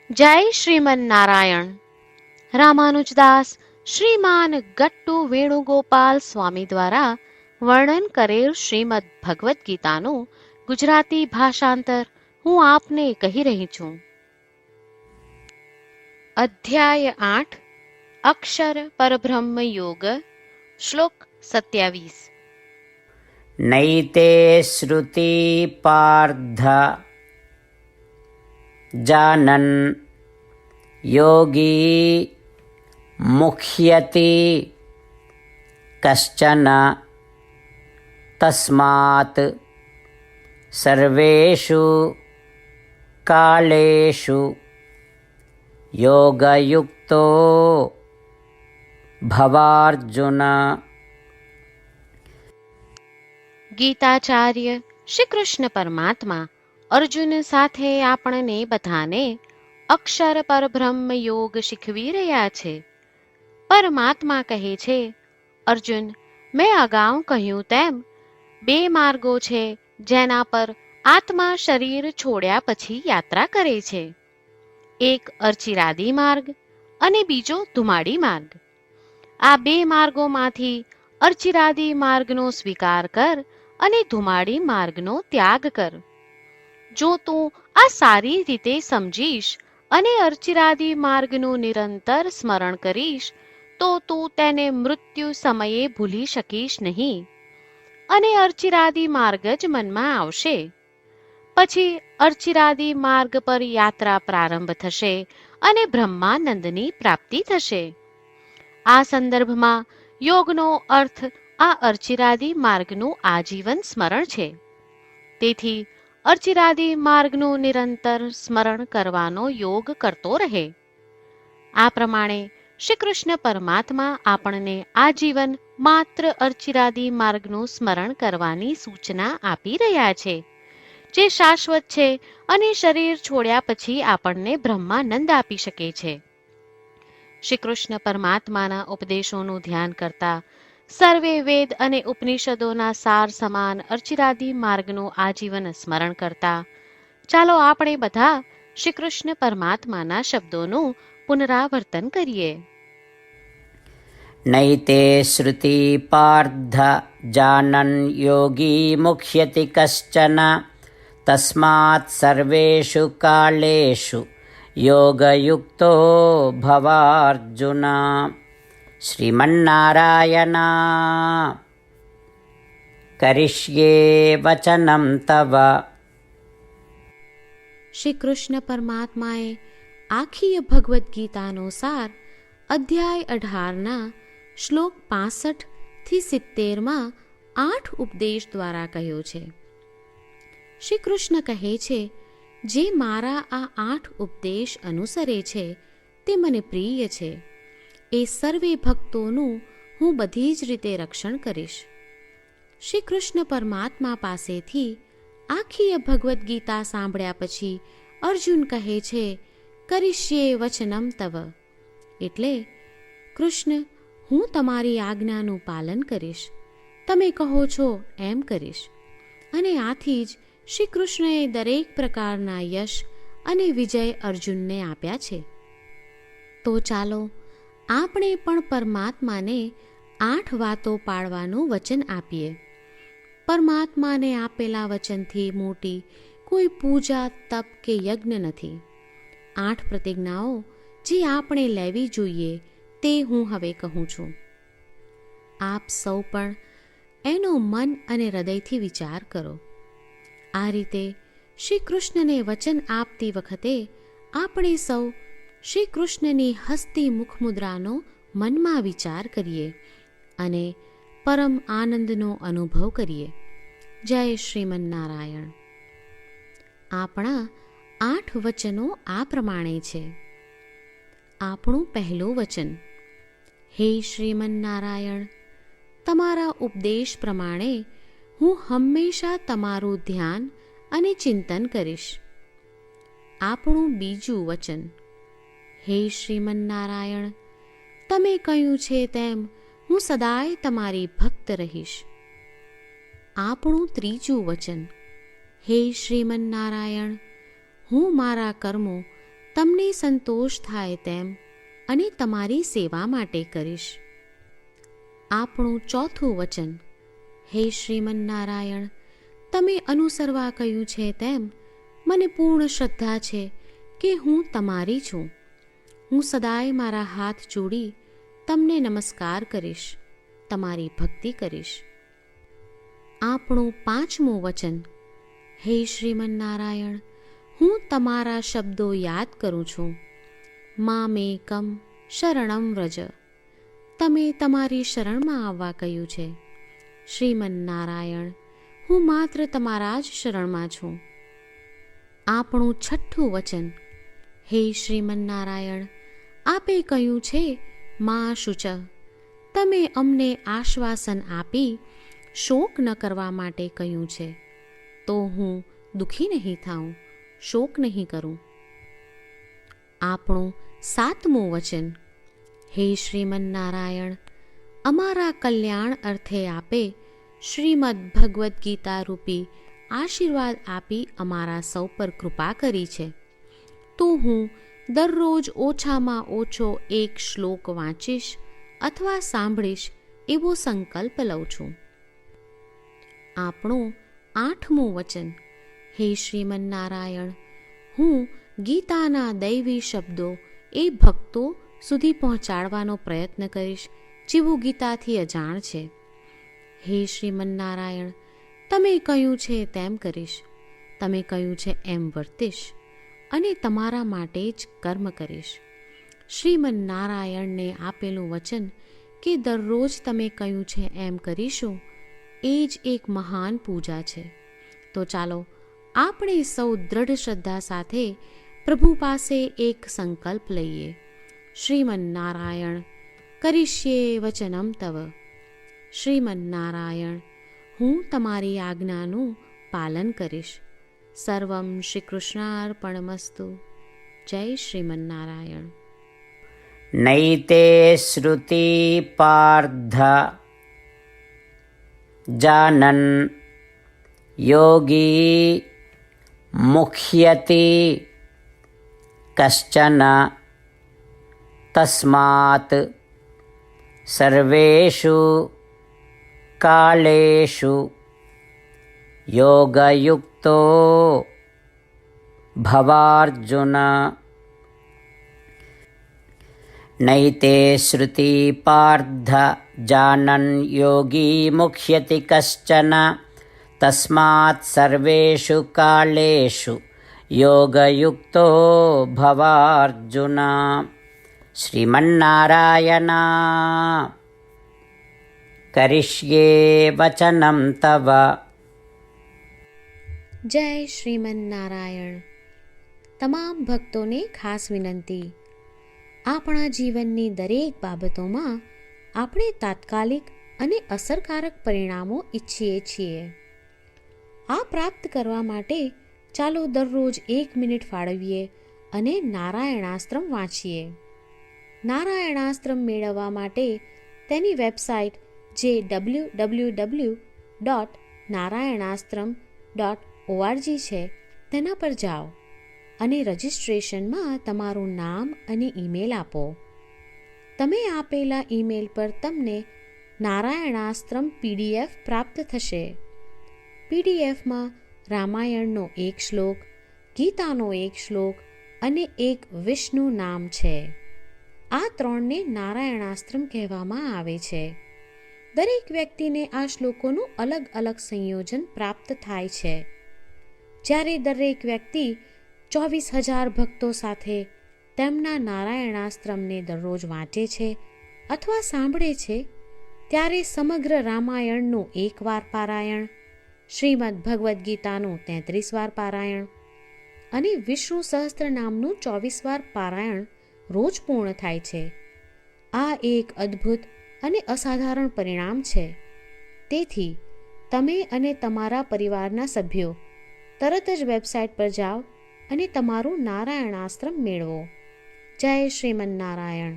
જય શ્રીમન નારાયણ. રામાનુજદાસ શ્રીમાન ગટ્ટુ વેણુગોપાલ સ્વામી દ્વારા વર્ણન કરેલ શ્રીમદ ભગવદ્ ગીતાનું ગુજરાતી ભાષાંતર હું આપને કહી રહી છું. અધ્યાય 8 અક્ષર પરબ્રહ્મ યોગ. શ્લોક 27. નૈતે શ્રુતિ પાર્થ જાનન યોગી મુખ્યતિ કશ્ચન તસ્માત સર્વેષુ કાલેષુ યોગયુક્તો ભવાર્જુન. ગીતાચાર્ય શ્રી કૃષ્ણ પરમાત્મા અર્જુન સાથે આપણને બધાને અક્ષર પરબ્રહ્મ યોગ શીખવી રહ્યા છે. પરમાત્મા કહે છે, અર્જુન, મેં અગાઉ કહ્યું તેમ બે માર્ગો છે જેના પર આત્મા શરીર છોડ્યા પછી યાત્રા કરે છે. એક અર્ચિરાદી માર્ગ અને બીજો ધુમાડી માર્ગ. આ બે માર્ગોમાંથી અર્ચિરાદી માર્ગનો સ્વીકાર કર અને ધુમાડી માર્ગનો ત્યાગ કર. જો તું આ સારી રીતે સમજીશ અને અર્ચિરાદી માર્ગનું નિરંતર સ્મરણ કરીશ તો તું તેને મૃત્યુ સમયે ભૂલી શકીશ નહીં અને અર્ચિરાદી માર્ગ જ મનમાં આવશે. પછી અર્ચિરાદી માર્ગ પર યાત્રા પ્રારંભ થશે અને બ્રહ્માનંદની પ્રાપ્તિ થશે. આ સંદર્ભમાં યોગનો અર્થ આ અર્ચિરાદી માર્ગનું આજીવન સ્મરણ છે. તેથી અર્ચિરાદી માર્ગનું નિરંતર સ્મરણ કરવાનો યોગ કરતો રહે. આ પ્રમાણે શ્રી કૃષ્ણ પરમાત્મા આપણને આજીવન માત્ર અર્ચિરાદી માર્ગનું સ્મરણ કરવાની સૂચના આપી રહ્યા છે, જે શાશ્વત છે અને શરીર છોડ્યા પછી આપણને બ્રહ્માનંદ આપી શકે છે. શ્રી કૃષ્ણ પરમાત્માના ઉપદેશોનું ધ્યાન કરતા સર્વે વેદ અને ઉપનિષદોના સાર સમાન અર્ચિરાદી માર્ગનું આજીવન સ્મરણ કરતા ચાલો આપણે બધા શ્રી કૃષ્ણ પરમાત્માના શબ્દોનું પુનરાવર્તન કરીએ. નૈતે શ્રુતિ પાર્થ જાનન યોગી મુખ્યતિ કશ્ચન તસ્માત સર્વેષુ કાલેષુ યોગયુક્તો ભવાર્જુન. શ્રીમન્નારાયણ કરિષ્યે વચનમ તવ. શ્રી કૃષ્ણ પરમાત્માએ આખી ભગવદ્ ગીતાનો સાર અધ્યાય 18ના શ્લોક 65 થી 70માં 8 ઉપદેશ દ્વારા કહ્યો છે. શ્રી કૃષ્ણ કહે છે, જે મારા આ 8 ઉપદેશ અનુસરે છે તે મને પ્રિય છે. એ સર્વે ભક્તોનું હું બધી જ રીતે રક્ષણ કરીશ. શ્રી કૃષ્ણ પરમાત્મા પાસેથી આખી ભગવદ્ ગીતા સાંભળ્યા પછી અર્જુન કહે છે, કરિષ્યે વચનમ તવ. એટલે, કૃષ્ણ, હું તમારી આજ્ઞાનું પાલન કરીશ, તમે કહો છો એમ કરીશ. અને આથી જ શ્રી કૃષ્ણએ દરેક પ્રકારના યશ અને વિજય અર્જુનને આપ્યા છે. તો ચાલો આપણે પણ પરમાત્માને 8 વાતો પાળવાનું વચન આપીએ. પરમાત્માને આપેલા વચનથી મોટી કોઈ પૂજા, તપ કે યજ્ઞ નથી. 8 પ્રતિજ્ઞાઓ જે આપણે લેવી જોઈએ તે હું હવે કહું છું. આપ સૌ પણ એનો મન અને હૃદયથી વિચાર કરો. આ રીતે શ્રી કૃષ્ણને વચન આપતી વખતે આપણે સૌ શ્રી કૃષ્ણની હસતી મુખમુદ્રાનો મનમાં વિચાર કરીએ અને પરમ આનંદનો અનુભવ કરીએ. જય શ્રીમન્નારાયણ. આપણા 8 વચનો આ પ્રમાણે છે. આપણું પહેલું વચન, હે શ્રીમન્નારાયણ, તમારા ઉપદેશ પ્રમાણે હું હંમેશા તમારું ધ્યાન અને ચિંતન કરીશ. આપણું બીજું વચન, હે શ્રીમન્નારાયણ, તમે કહ્યું છે તેમ હું સદાય તમારી ભક્ત રહીશ. આપણું ત્રીજું વચન, હે શ્રીમન્નારાયણ, હું મારા કર્મો તમને સંતોષ થાય તેમ અને તમારી સેવા માટે કરીશ. આપણું ચોથું વચન. હે શ્રીમન્નારાયણ, તમે અનુસરવા કહ્યું છે તેમ મને પૂર્ણ શ્રદ્ધા છે કે હું તમારી છું. હું સદાય મારા હાથ જોડી તમને નમસ્કાર કરીશ, તમારી ભક્તિ કરીશ. આપણું પાંચમું વચન. હે શ્રીમન્નારાયણ, હું તમારા શબ્દો યાદ કરું છું. મામેકમ શરણમ વ્રજ. તમે તમારી શરણમાં આવવા કહ્યું છે. શ્રીમન્નારાયણ, હું માત્ર તમારા જ શરણમાં છું. આપણું છઠ્ઠું વચન. હે શ્રીમન્નારાયણ, આપે કહ્યું છે મા શુચ. તમે અમને આશ્વાસન આપી શોક ન કરવા માટે કહ્યું છે, તો હું દુઃખી નહીં થાઉં, શોક નહીં કરું. આપણું સાતમું વચન. હે શ્રીમન્નારાયણ, અમારા કલ્યાણ અર્થે આપે શ્રીમદ્ ભગવદ્ ગીતા રૂપી આશીર્વાદ આપી અમારા સૌ પર કૃપા કરી છે, તો હું દરરોજ ઓછામાં ઓછો એક શ્લોક વાંચીશ અથવા સાંભળીશ એવો સંકલ્પ લઉં છું. આપણું આઠમું વચન. હે શ્રીમન્નારાયણ, હું ગીતાના દૈવી શબ્દો એ ભક્તો સુધી પહોંચાડવાનો પ્રયત્ન કરીશ જેઓ ગીતાથી અજાણ છે. હે શ્રીમન્નારાયણ, તમે કહ્યું છે તેમ કરીશ, તમે કહ્યું છે એમ વર્તીશ અને તમારા માટે જ કર્મ કરીશ. શ્રીમન્નારાયણને આપેલું વચન કે દરરોજ તમે કહ્યું છે એમ કરીશું, એ જ એક મહાન પૂજા છે. તો ચાલો આપણે સૌ દ્રઢ શ્રદ્ધા સાથે પ્રભુ પાસે એક સંકલ્પ લઈએ. શ્રીમન્નારાયણ, કરીશ્યે વચનમ તવ. શ્રીમન્નારાયણ, હું તમારી આજ્ઞાનું પાલન કરીશ. સર્વમ શ્રી કૃષ્ણાર્પણમસ્તુ. જય શ્રીમન્નારાયણ. નૈતે શ્રુતિ પાર્થ જાનન યોગી મુખ્યતિ કશ્ચન તસ્માત સર્વેષુ કાલેષુ યોગયુક્તો ભવાર્જુન. નૈતે શ્રુતિ પાર્થ જાનન યોગી મુખ્યતિ કશ્ચન તસ્માત સર્વેષુ કાલેષુ યોગયુક્તો ભવાર્જુન. શ્રીમન્નારાયણ, કરીષ્યે વચનમ તવ. જય શ્રીમન્નારાયણ. તમામ ભક્તોને ખાસ વિનંતી. આપણા જીવનની દરેક બાબતોમાં આપણે તાત્કાલિક અને અસરકારક પરિણામો ઈચ્છીએ છીએ. આ પ્રાપ્ત કરવા માટે ચાલો દરરોજ 1 મિનિટ ફાળવીએ અને નારાયણાસ્ત્રમ વાંચીએ. નારાયણાસ્ત્રમ મેળવવા માટે તેની વેબસાઇટ જે www.narayanaastram.org છે તેના પર જાઓ અને રજિસ્ટ્રેશનમાં તમારું નામ અને ઈમેલ આપો. તમે આપેલા ઈમેલ પર તમને નારાયણાસ્ત્રમ PDF પ્રાપ્ત થશે. PDFમાં રામાયણનો 1 શ્લોક, ગીતાનો 1 શ્લોક અને એક વિષ્ણુ નામ છે. આ 3ને નારાયણાસ્ત્રમ કહેવામાં આવે છે. દરેક વ્યક્તિને આ શ્લોકોનું અલગ અલગ સંયોજન પ્રાપ્ત થાય છે. જ્યારે દરેક વ્યક્તિ 24,000 ભક્તો સાથે તેમના નારાયણાસ્ત્રમને દરરોજ વાંચે છે અથવા સાંભળે છે, ત્યારે સમગ્ર રામાયણનું 1 વાર પારાયણ, શ્રીમદ્ ભગવદ્ ગીતાનું 33 વાર પારાયણ અને વિષ્ણુ સહસ્ત્ર નામનું 24 વાર પારાયણ રોજ પૂર્ણ થાય છે. આ એક અદ્ભુત અને અસાધારણ પરિણામ છે. તેથી તમે અને તમારા પરિવારના સભ્યો તરત જ વેબસાઇટ પર જાઓ અને તમારું નારાયણાસ્ત્રમ મેળવો. જય શ્રીમન્નારાયણ.